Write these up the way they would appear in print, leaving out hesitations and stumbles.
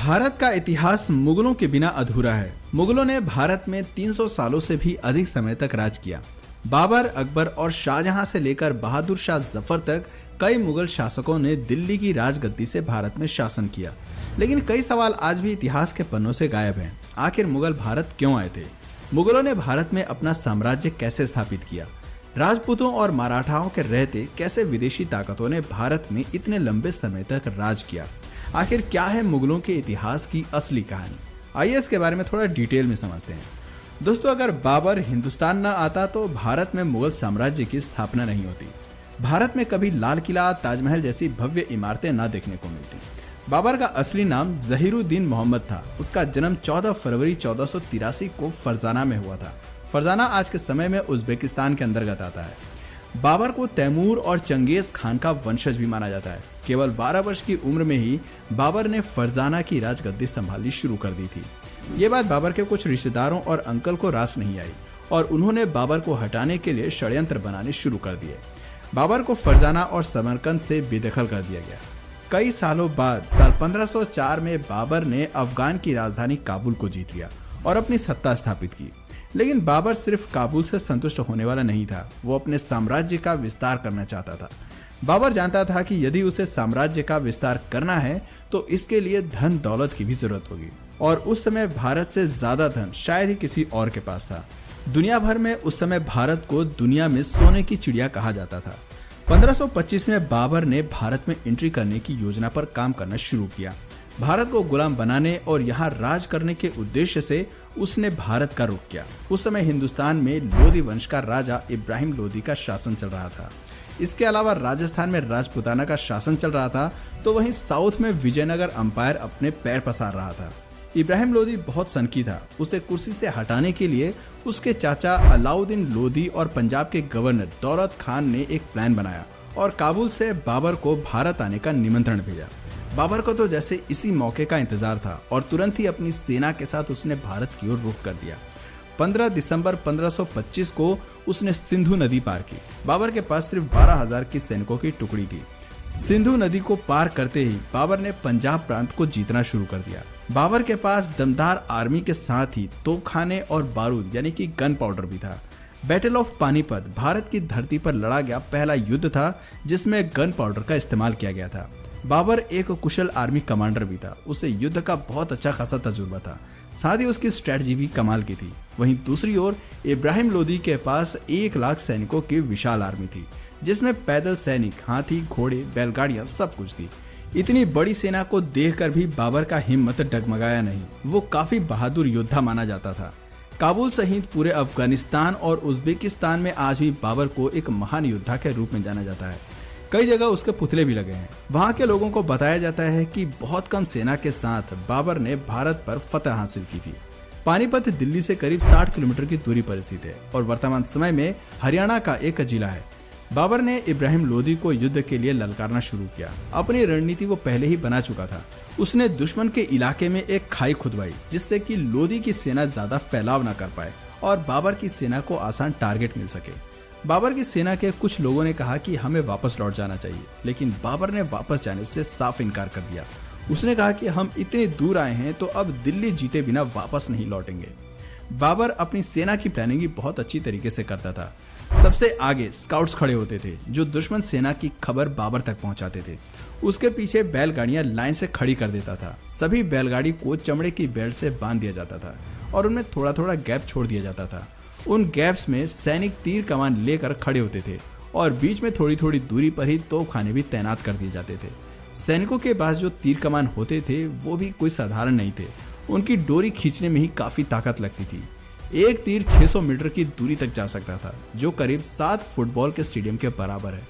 भारत का इतिहास मुगलों के बिना अधूरा है। मुगलों ने भारत में 300 सालों से भी अधिक समय तक राज किया। बाबर, अकबर और शाहजहां से लेकर बहादुर शाह जफर तक कई मुगल शासकों ने दिल्ली की राजगद्दी से भारत में शासन किया। लेकिन कई सवाल आज भी इतिहास के पन्नों से गायब हैं। आखिर मुगल भारत क्यों आए थे? मुगलों ने भारत में अपना साम्राज्य कैसे स्थापित किया? राजपूतों और मराठाओं के रहते कैसे विदेशी ताकतों ने भारत में इतने लंबे समय तक राज किया? आखिर क्या है मुगलों के इतिहास की असली कहानी? आइए इसके बारे में थोड़ा डिटेल में समझते हैं। दोस्तों, अगर बाबर हिंदुस्तान न आता तो भारत में मुगल साम्राज्य की स्थापना नहीं होती। भारत में कभी लाल किला, ताजमहल जैसी भव्य इमारतें न देखने को मिलती। बाबर का असली नाम जहीरुद्दीन मोहम्मद था। उसका जन्म 14 फरवरी 1483 को फरजाना में हुआ था। फरजाना आज के समय में उज्बेकिस्तान के अंतर्गत आता है। बाबर को तैमूर और चंगेज खान का वंशज भी माना जाता है। केवल 12 वर्ष की उम्र में ही बाबर ने फरजाना की राजगद्दी संभालनी शुरू कर दी थी। ये बात बाबर के कुछ रिश्तेदारों और अंकल को रास नहीं आई और उन्होंने बाबर को हटाने के लिए षड्यंत्र बनाने शुरू कर दिए। बाबर को फरजाना और समरकंद से बेदखल कर दिया गया। कई सालों बाद साल 1504 में बाबर ने अफगान की राजधानी काबुल को जीत लिया और अपनी सत्ता स्थापित की। लेकिन बाबर सिर्फ काबुल से संतुष्ट होने वाला नहीं था, वो अपने साम्राज्य का विस्तार करना चाहता था। बाबर जानता था कि यदि उसे साम्राज्य का विस्तार करना है तो इसके लिए धन दौलत की भी जरूरत होगी और उस समय भारत से ज्यादा धन शायद ही किसी और के पास था। दुनिया भर में उस समय भारत को दुनिया में सोने की चिड़िया कहा जाता था। 1525 में बाबर ने भारत में एंट्री करने की योजना पर काम करना शुरू किया। भारत को गुलाम बनाने और यहाँ राज करने के उद्देश्य से उसने भारत का रुख किया। उस समय हिंदुस्तान में लोधी वंश का राजा इब्राहिम लोधी का शासन चल रहा था। इसके अलावा राजस्थान में राजपुताना का शासन चल रहा था, तो वहीं साउथ में विजयनगर अंपायर अपने पैर पसार रहा था। इब्राहिम लोधी बहुत सनकी था। उसे कुर्सी से हटाने के लिए उसके चाचा अलाउद्दीन लोधी और पंजाब के गवर्नर दौलत खान ने एक प्लान बनाया और काबुल से बाबर को भारत आने का निमंत्रण भेजा। बाबर को तो जैसे इसी मौके का इंतजार था और तुरंत ही अपनी सेना के साथ उसने भारत की ओर रुख कर दिया। 15 दिसंबर 1525 को उसने सिंधु नदी पार की। बाबर के पास सिर्फ 12,000 की सैनिकों की टुकड़ी थी। सिंधु नदी को पार करते ही बाबर ने पंजाब प्रांत को जीतना शुरू कर दिया। बाबर के पास दमदार आर्मी के साथ ही तोपखाने और बारूद यानी कि गन पाउडर भी था। बैटल ऑफ पानीपत भारत की धरती पर लड़ा गया पहला युद्ध था जिसमें गन पाउडर का इस्तेमाल किया गया था। बाबर एक कुशल आर्मी कमांडर भी था। उसे युद्ध का बहुत अच्छा खासा तजुर्बा था, साथ ही उसकी स्ट्रेटजी भी कमाल की थी। वहीं दूसरी ओर इब्राहिम लोधी के पास 1 लाख सैनिकों की विशाल आर्मी थी, जिसमें पैदल सैनिक, हाथी, घोड़े, बैलगाड़ियां सब कुछ थी। इतनी बड़ी सेना को देखकर भी बाबर का हिम्मत डगमगाया नहीं। वो काफी बहादुर योद्धा माना जाता था। काबुल सहित पूरे अफगानिस्तान और उज्बेकिस्तान में आज भी बाबर को एक महान योद्धा के रूप में जाना जाता है। कई जगह उसके पुतले भी लगे हैं। वहां के लोगों को बताया जाता है कि बहुत कम सेना के साथ बाबर ने भारत पर फतह हासिल की थी। पानीपत दिल्ली से करीब 60 किलोमीटर की दूरी पर स्थित है और वर्तमान समय में हरियाणा का एक जिला है। बाबर ने इब्राहिम लोधी को युद्ध के लिए ललकारना शुरू किया। अपनी रणनीति वो पहले ही बना चुका था। उसने दुश्मन के इलाके में एक खाई खुदवाई जिससे कि लोधी की सेना ज्यादा फैलाव न कर पाए और बाबर की सेना को आसान टारगेट मिल सके। बाबर की सेना के कुछ लोगों ने कहा कि हमें वापस लौट जाना चाहिए, लेकिन बाबर ने वापस जाने से साफ इनकार कर दिया। उसने कहा कि हम इतने दूर आए हैं तो अब दिल्ली जीते बिना वापस नहीं लौटेंगे। बाबर अपनी सेना की प्लानिंग भी बहुत अच्छी तरीके से करता था। सबसे आगे स्काउट्स खड़े होते थे जो दुश्मन सेना की खबर बाबर तक पहुंचाते थे। उसके पीछे बैलगाड़ियां लाइन से खड़ी कर देता था। सभी बैलगाड़ी को चमड़े की बेल्ट से बांध दिया जाता था और उनमें थोड़ा थोड़ा गैप छोड़ दिया जाता था। उन गैप्स में सैनिक तीर कमान लेकर खड़े होते थे और बीच में थोड़ी थोड़ी दूरी पर ही तोपखाने भी तैनात कर दिए जाते थे। सैनिकों के पास जो तीर कमान होते थे वो भी कोई साधारण नहीं थे। उनकी डोरी खींचने में ही काफी ताकत लगती थी। एक तीर 600 मीटर की दूरी तक जा सकता था, जो करीब 7 फुटबॉल के स्टेडियम के बराबर है।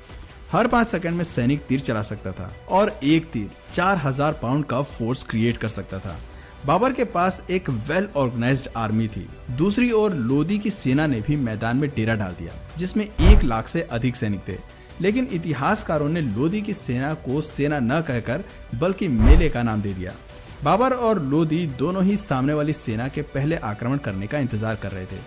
हर 5 सेकंड में सैनिक तीर चला सकता था और एक तीर 4000 पाउंड का फोर्स क्रिएट कर सकता था। बाबर के पास एक वेल ऑर्गेनाइज्ड आर्मी थी। दूसरी ओर लोधी की सेना ने भी मैदान में डेरा डाल दिया, जिसमें 1 लाख से अधिक सैनिक थे। लेकिन इतिहासकारों ने लोधी की सेना को सेना न कहकर बल्कि मेले का नाम दे दिया। बाबर और लोधी दोनों ही सामने वाली सेना के पहले आक्रमण करने का इंतजार कर रहे थे।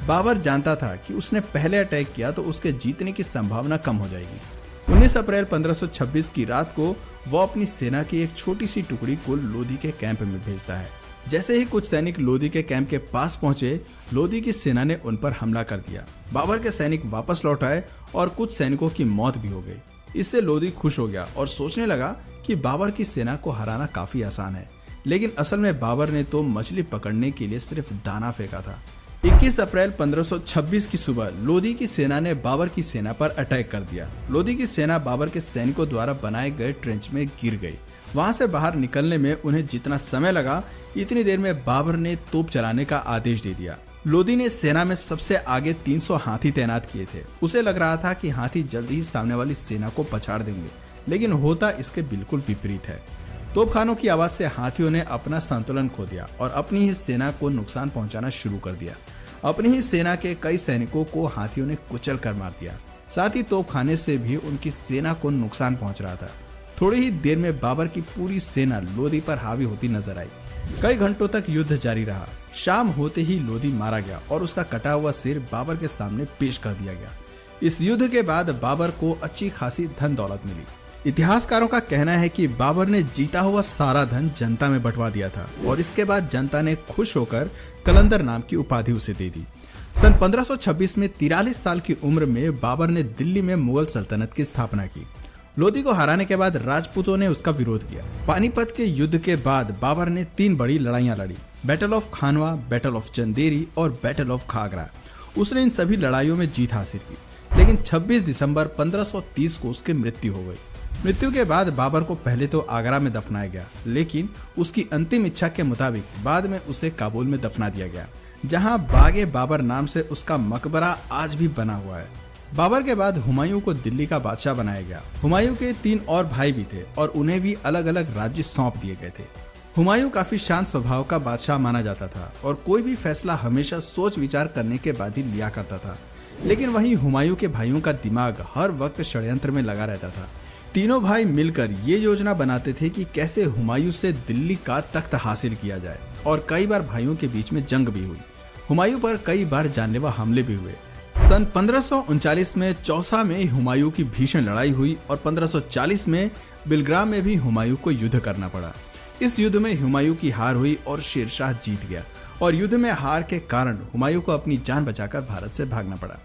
बाबर जानता था कि उसने पहले अटैक किया तो उसके जीतने की संभावना कम हो जाएगी। 19 अप्रैल 1526 की रात को वो अपनी सेना की एक छोटी सी टुकड़ी को लोधी के कैंप में भेजता है। जैसे ही कुछ सैनिक लोधी के कैंप के पास पहुंचे, लोधी की सेना ने उन पर हमला कर दिया। बाबर के सैनिक वापस लौट आए और कुछ सैनिकों की मौत भी हो गई। इससे लोधी खुश हो गया और सोचने लगा कि बाबर की सेना को हराना काफी आसान है। लेकिन असल में बाबर ने तो मछली पकड़ने के लिए सिर्फ दाना फेंका था। 21 अप्रैल 1526 की सुबह लोधी की सेना ने बाबर की सेना पर अटैक कर दिया। लोधी की सेना बाबर के सैनिकों द्वारा बनाए गए ट्रेंच में गिर गई। वहां से बाहर निकलने में उन्हें जितना समय लगा, इतनी देर में बाबर ने तोप चलाने का आदेश दे दिया। लोधी ने सेना में सबसे आगे 300 हाथी तैनात किए थे। उसे लग रहा था कि हाथी जल्दी ही सामने वाली सेना को पछाड़ देंगे, लेकिन होता इसके बिल्कुल विपरीत है। तोपखानों की आवाज से हाथियों ने अपना संतुलन खो दिया और अपनी ही सेना को नुकसान पहुंचाना शुरू कर दिया। अपनी ही सेना के कई सैनिकों को हाथियों ने कुचल कर मार दिया। साथ ही तोपखाने से भी उनकी सेना को नुकसान पहुंच रहा था। थोड़ी ही देर में बाबर की पूरी सेना लोधी पर हावी होती नजर आई। कई घंटों तक युद्ध जारी रहा। शाम होते ही लोधी मारा गया और उसका कटा हुआ सिर बाबर के सामने पेश कर दिया गया। इस युद्ध के बाद बाबर को अच्छी खासी धन दौलत मिली। इतिहासकारों का कहना है कि बाबर ने जीता हुआ सारा धन जनता में बंटवा दिया था और इसके बाद जनता ने खुश होकर कलंदर नाम की उपाधि उसे दे दी। सन 1526 में 43 साल की उम्र में बाबर ने दिल्ली में मुगल सल्तनत की स्थापना की। लोधी को हराने के बाद राजपूतों ने उसका विरोध किया। पानीपत के युद्ध के बाद बाबर ने 3 बड़ी लड़ाइयां लड़ी, battle of Khanwa, battle of Chanderi और बैटल ऑफ खागरा। उसने इन सभी लड़ाइयों में जीत हासिल की, लेकिन 26 दिसंबर 1530 को उसकी मृत्यु हो गई। मृत्यु के बाद बाबर को पहले तो आगरा में दफनाया गया, लेकिन उसकी अंतिम इच्छा के मुताबिक बाद में उसे काबुल में दफना दिया गया, जहां बागे बाबर नाम से उसका मकबरा आज भी बना हुआ है। बाबर के बाद हुमायूं को दिल्ली का बादशाह बनाया गया। हुमायूं के 3 और भाई भी थे और उन्हें भी अलग अलग राज्य सौंप दिए गए थे। हुमायूं काफी शांत स्वभाव का बादशाह माना जाता था और कोई भी फैसला हमेशा सोच विचार करने के बाद ही लिया करता था। लेकिन वहीं हुमायूं के भाइयों का दिमाग हर वक्त षड्यंत्र में लगा रहता था। तीनों भाई मिलकर ये योजना बनाते थे कि कैसे हुमायूं से दिल्ली का तख्त हासिल किया जाए और कई बार भाइयों के बीच में जंग भी हुई। हुमायूं पर कई बार जानलेवा हमले भी हुए। सन 1539 में चौसा में हुमायूं की भीषण लड़ाई हुई और 1540 में बिलग्राम में भी हुमायूं को युद्ध करना पड़ा। इस युद्ध में हुमायूं की हार हुई और शेरशाह जीत गया और युद्ध में हार के कारण हुमायूं को अपनी जान बचाकर भारत से भागना पड़ा।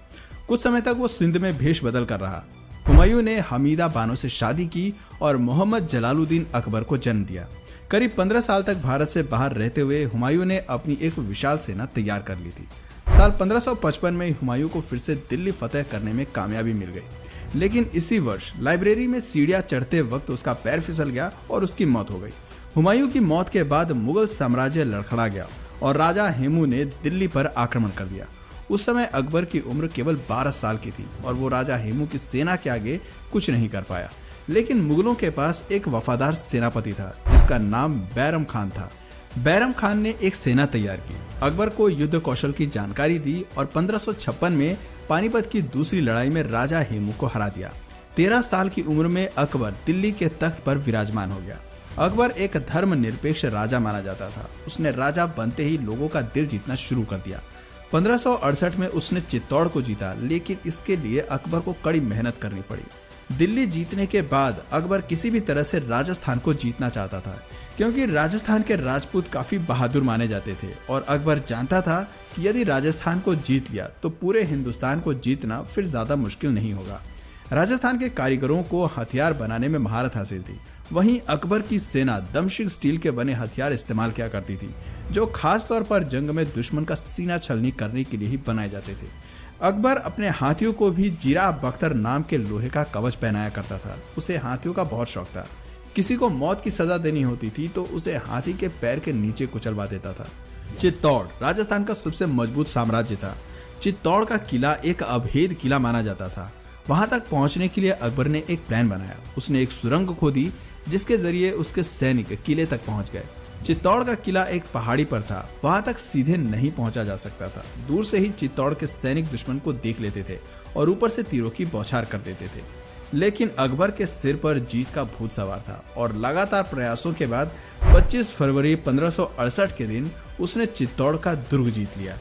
कुछ समय तक वो सिंध में भेष बदल कर रहा। हुमायूं ने हमीदा बानो से शादी की और मोहम्मद जलालुद्दीन अकबर को जन्म दिया। करीब 15 साल तक भारत से बाहर रहते हुए हुमायूं ने अपनी एक विशाल सेना तैयार कर ली थी। साल 1555 में हुमायूं को फिर से दिल्ली फतेह करने में कामयाबी मिल गई, लेकिन इसी वर्ष लाइब्रेरी में सीढ़ियां चढ़ते वक्त उसका पैर फिसल गया और उसकी मौत हो गई। हुमायूं की मौत के बाद मुगल साम्राज्य लड़खड़ा गया और राजा हेमू ने दिल्ली पर आक्रमण कर दिया। उस समय अकबर की उम्र केवल 12 साल की थी और वो राजा हेमू की सेना के आगे कुछ नहीं कर पाया। लेकिन मुगलों के पास एक वफादार सेनापति था जिसका नाम बैरम खान था। बैरम खान ने एक सेना तैयार की, अकबर को युद्ध कौशल की जानकारी दी और 1556 में पानीपत की दूसरी लड़ाई में राजा हेमू को हरा दिया। 13 साल की उम्र में अकबर दिल्ली के तख्त पर विराजमान हो गया। अकबर एक धर्मनिरपेक्ष राजा माना जाता था। उसने राजा बनते ही लोगों का दिल जीतना शुरू कर दिया। 1568 में उसने चित्तौड़ को जीता, लेकिन इसके लिए अकबर को कड़ी मेहनत करनी पड़ी। दिल्ली जीतने के बाद अकबर किसी भी तरह से राजस्थान को जीतना चाहता था, क्योंकि राजस्थान के राजपूत काफी बहादुर माने जाते थे और अकबर जानता था कि यदि राजस्थान को जीत लिया तो पूरे हिंदुस्तान को जीतना फिर ज्यादा मुश्किल नहीं होगा। राजस्थान के कारीगरों को हथियार बनाने में महारत हासिल थी। वहीं अकबर की सेना दमशिक स्टील के बने हथियार इस्तेमाल किया करती थी, जो खास तौर पर जंग में दुश्मन का सीना छलनी करने के लिए ही बनाए जाते थे। अकबर अपने हाथियों को भी जीरा बख्तर नाम के लोहे का कवच पहनाया करता था। उसे हाथियों का बहुत शौक था। किसी को मौत की सजा देनी होती थी तो उसे हाथी के पैर के नीचे कुचलवा देता था। चित्तौड़ राजस्थान का सबसे मजबूत साम्राज्य था। चित्तौड़ का किला एक अभेद किला माना जाता था। वहां तक पहुंचने के लिए अकबर ने एक प्लान बनाया। उसने एक सुरंग खोदी जिसके जरिए उसके सैनिक किले तक पहुंच गए। चित्तौड़ का किला एक पहाड़ी पर था, वहां तक सीधे नहीं पहुंचा जा सकता था। दूर से ही चित्तौड़ के सैनिक दुश्मन को देख लेते थे और ऊपर से तीरों की बौछार कर देते थे। लेकिन अकबर के सिर पर जीत का भूत सवार था और लगातार प्रयासों के बाद 25 फरवरी 1568 के दिन उसने चित्तौड़ का दुर्ग जीत लिया।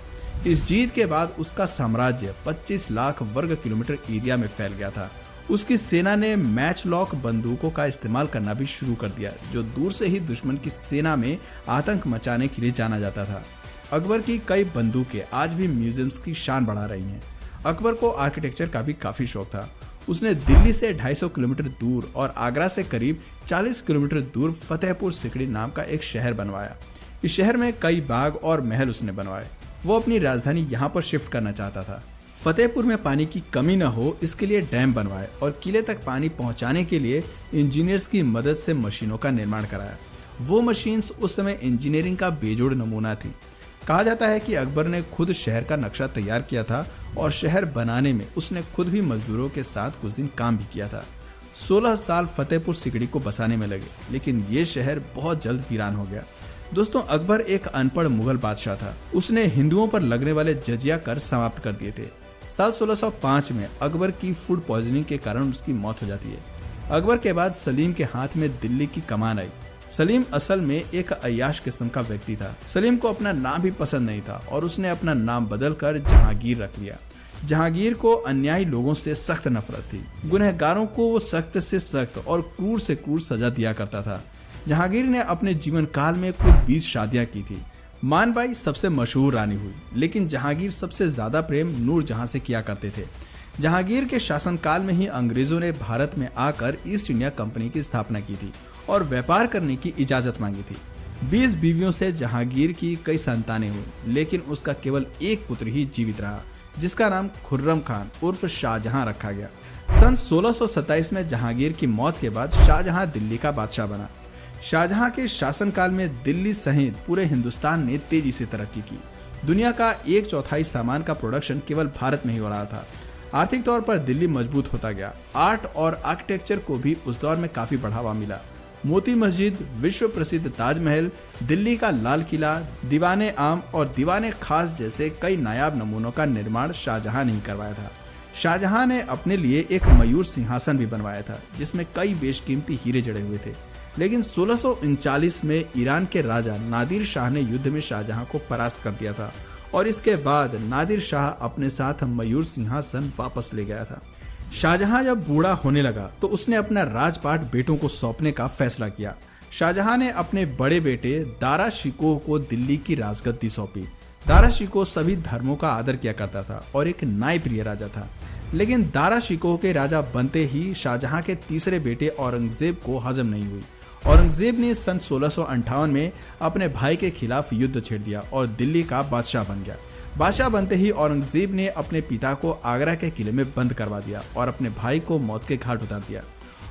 इस जीत के बाद उसका साम्राज्य 25 लाख वर्ग किलोमीटर एरिया में फैल गया था उसकी सेना ने मैच लॉक बंदूकों का इस्तेमाल करना भी शुरू कर दिया, जो दूर से ही दुश्मन की सेना में आतंक मचाने के लिए जाना जाता था। अकबर की कई बंदूकें आज भी म्यूजियम्स की शान बढ़ा रही हैं। अकबर को आर्किटेक्चर का भी काफी शौक था। उसने दिल्ली से 250 किलोमीटर दूर और आगरा से करीब 40 किलोमीटर दूर फतेहपुर सिकड़ी नाम का एक शहर बनवाया। इस शहर में कई बाग और महल उसने बनवाए। वो अपनी राजधानी यहाँ पर शिफ्ट करना चाहता था। फतेहपुर में पानी की कमी न हो, इसके लिए डैम बनवाए और किले तक पानी पहुंचाने के लिए इंजीनियर्स की मदद से मशीनों का निर्माण कराया। वो मशीन्स उस समय इंजीनियरिंग का बेजोड़ नमूना थी। कहा जाता है कि अकबर ने खुद शहर का नक्शा तैयार किया था और शहर बनाने में उसने खुद भी मजदूरों के साथ कुछ दिन काम भी किया था। 16 साल फतेहपुर सिकड़ी को बसाने में लगे, लेकिन ये शहर बहुत जल्द वीरान हो गया। दोस्तों, अकबर एक अनपढ़ मुगल बादशाह था। उसने हिंदुओं पर लगने वाले जजिया कर समाप्त कर दिए थे। साल 1605 में अकबर की फूड पॉइजनिंग के कारण उसकी मौत हो जाती है। अकबर के बाद सलीम के हाथ में दिल्ली की कमान आई। सलीम असल में एक अय्याश किस्म का व्यक्ति था। सलीम को अपना नाम भी पसंद नहीं था और उसने अपना नाम बदलकर जहांगीर रख लिया। जहांगीर को अन्यायी लोगों से सख्त नफरत थी। गुनहगारों को वो सख्त से सख्त और क्रूर से क्रूर सजा दिया करता था। जहांगीर ने अपने जीवन काल में कुल 20 शादियां की थी। मानबाई सबसे मशहूर रानी हुई, लेकिन जहांगीर सबसे ज्यादा प्रेम नूरजहां से किया करते थे। जहांगीर के शासनकाल में ही अंग्रेजों ने भारत में आकर ईस्ट इंडिया कंपनी की स्थापना की थी और व्यापार करने की इजाजत मांगी थी। 20 बीवियों से जहांगीर की कई संतानें हुई, लेकिन उसका केवल एक पुत्र ही जीवित रहा, जिसका नाम खुर्रम खान उर्फ शाहजहां रखा गया। सन 1627 में जहांगीर की मौत के बाद शाहजहां दिल्ली का बादशाह बना। शाहजहां के शासनकाल में दिल्ली सहित पूरे हिंदुस्तान ने तेजी से तरक्की की। दुनिया का 1/4 सामान का प्रोडक्शन केवल भारत में ही हो रहा था। आर्थिक तौर पर दिल्ली मजबूत होता गया। आर्ट और आर्किटेक्चर को भी उस दौर में काफी बढ़ावा मिला। मोती मस्जिद, विश्व प्रसिद्ध ताजमहल, दिल्ली का लाल किला, दीवाने आम और दीवाने खास जैसे कई नायाब नमूनों का निर्माण शाहजहां ने ही करवाया था। शाहजहां ने अपने लिए एक मयूर सिंहासन भी बनवाया था, जिसमें कई बेशकीमती हीरे जड़े हुए थे। लेकिन 1639 में ईरान के राजा नादिर शाह ने युद्ध में शाहजहां को परास्त कर दिया था और इसके बाद नादिर शाह अपने साथ मयूर सिंहासन वापस ले गया था। शाहजहां जब बूढ़ा होने लगा तो उसने अपना राजपाट बेटों को सौंपने का फैसला किया। शाहजहां ने अपने बड़े बेटे दारा शिकोह को दिल्ली की राजगद्दी सौंपी। दारा शिकोह सभी धर्मों का आदर किया करता था और एक न्यायप्रिय राजा था। लेकिन दारा शिकोह के राजा बनते ही शाहजहां के तीसरे बेटे औरंगजेब को हजम नहीं हुई। औरंगजेब ने सन 1658 में अपने भाई के खिलाफ युद्ध छेड़ दिया और दिल्ली का बादशाह बन गया। बादशाह बनते ही औरंगजेब ने अपने पिता को आगरा के किले में बंद करवा दिया और अपने भाई को मौत के घाट उतार दिया।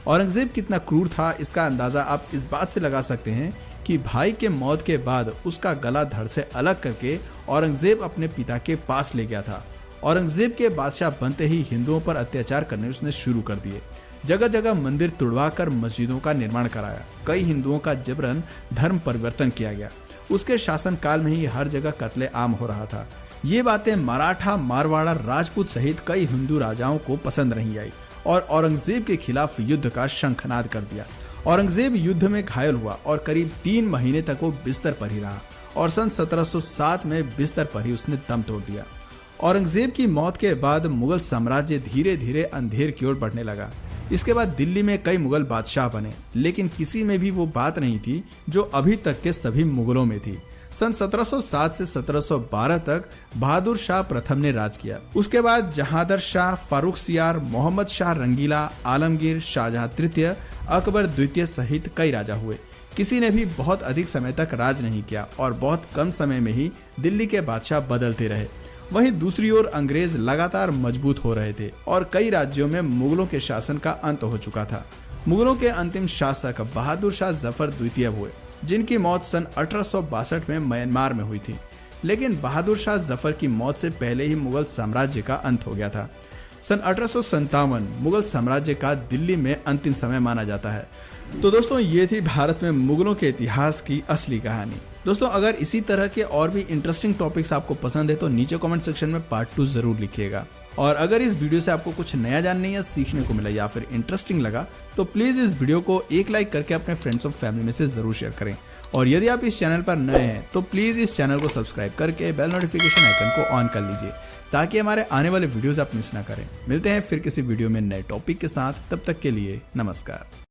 औरंगजेब कितना क्रूर था, इसका अंदाजा आप इस बात से लगा सकते हैं कि भाई के मौत के बाद उसका गला धड़ से अलग करके औरंगजेब अपने पिता के पास ले गया था। औरंगजेब के बादशाह बनते ही हिंदुओं पर अत्याचार करने उसने शुरू कर दिए। जगह जगह मंदिर तुड़वाकर मस्जिदों का निर्माण कराया। कई हिंदुओं का जबरन धर्म परिवर्तन किया गया। उसके शासनकाल में ही हर जगह कत्ले आम हो रहा था। ये बातें मराठा, मारवाड़ा, राजपूत सहित कई हिंदू राजाओं को पसंद नहीं आई और औरंगजेब के खिलाफ युद्ध का शंखनाद कर दिया। औरंगजेब युद्ध में घायल हुआ और करीब 3 महीने तक वो बिस्तर पर ही रहा और सन 1707 में बिस्तर पर ही उसने दम तोड़ दिया। औरंगजेब की मौत के बाद मुगल साम्राज्य धीरे धीरे अंधेर की ओर बढ़ने लगा। इसके बाद दिल्ली में कई मुगल बादशाह बने, लेकिन किसी में भी वो बात नहीं थी जो अभी तक के सभी मुगलों में थी। सन 1707 से 1712 तक बहादुर शाह प्रथम ने राज किया। उसके बाद जहांदर शाह, फारुखसियार, मोहम्मद शाह रंगीला, आलमगीर, शाहजहां तृतीय, अकबर द्वितीय सहित कई राजा हुए। किसी ने भी बहुत अधिक समय तक राज नहीं किया और बहुत कम समय में ही दिल्ली के बादशाह बदलते रहे। वहीं दूसरी ओर अंग्रेज लगातार मजबूत हो रहे थे और कई राज्यों में मुगलों के शासन का अंत हो चुका था। मुगलों के अंतिम शासक बहादुर शाह जफर द्वितीय हुए, जिनकी मौत सन 1862 में म्यांमार में हुई थी। लेकिन बहादुर शाह जफर की मौत से पहले ही मुगल साम्राज्य का अंत हो गया था। सन 1857 मुगल साम्राज्य का दिल्ली में अंतिम समय माना जाता है। तो दोस्तों, ये थी भारत में मुगलों के इतिहास की असली कहानी। दोस्तों, अगर इसी तरह के और भी इंटरेस्टिंग टॉपिक्स आपको पसंद है तो नीचे कमेंट सेक्शन में पार्ट 2 जरूर लिखिएगा। और अगर इस वीडियो से आपको कुछ नया जानने या सीखने को मिला या फिर इंटरेस्टिंग लगा तो प्लीज़ इस वीडियो को एक लाइक करके अपने फ्रेंड्स और फैमिली में से ज़रूर शेयर करें। और यदि आप इस चैनल पर नए हैं तो प्लीज़ इस चैनल को सब्सक्राइब करके बेल नोटिफिकेशन आइकन को ऑन कर लीजिए ताकि हमारे आने वाले वीडियोज़ आप मिस ना करें। मिलते हैं फिर किसी वीडियो में नए टॉपिक के साथ, तब तक के लिए नमस्कार।